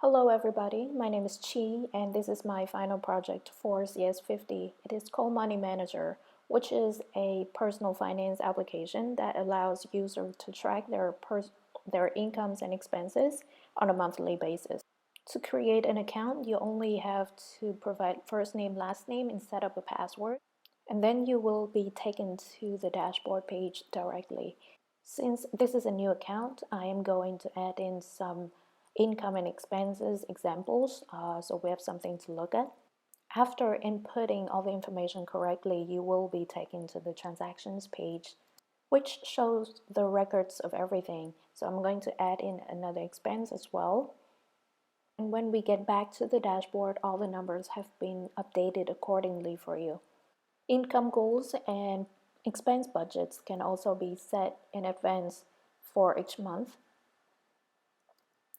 Hello everybody, my name is Chi and this is my final project for CS50. It is called MoneyManager, which is a personal finance application that allows users to track their incomes and expenses on a monthly basis. To create an account, you only have to provide first name, last name and set up a password, and then you will be taken to the dashboard page directly. Since this is a new account, I am going to add in some income and expenses examples, so we have something to look at. After inputting all the information correctly, you will be taken to the transactions page, which shows the records of everything. So I'm going to add in another expense as well. And when we get back to the dashboard, all the numbers have been updated accordingly for you. Income goals and expense budgets can also be set in advance for each month.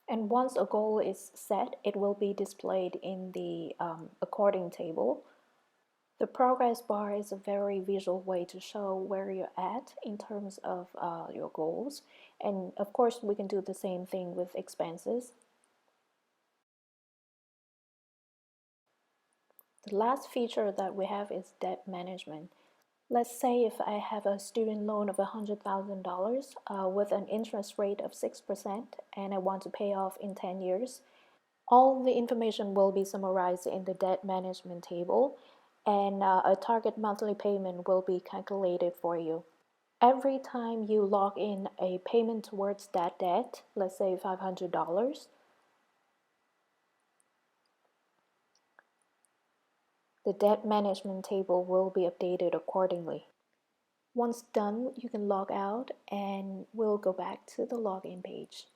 And once a goal is set, it will be displayed in the according table. The progress bar is a very visual way to show where you're at in terms of your goals. And of course, we can do the same thing with expenses. The last feature that we have is debt management. Let's say if I have a student loan of $100,000 with an interest rate of 6% and I want to pay off in 10 years, all the information will be summarized in the debt management table, and a target monthly payment will be calculated for you. Every time you log in a payment towards that debt, let's say $500, the debt management table will be updated accordingly. Once done, you can log out and we'll go back to the login page.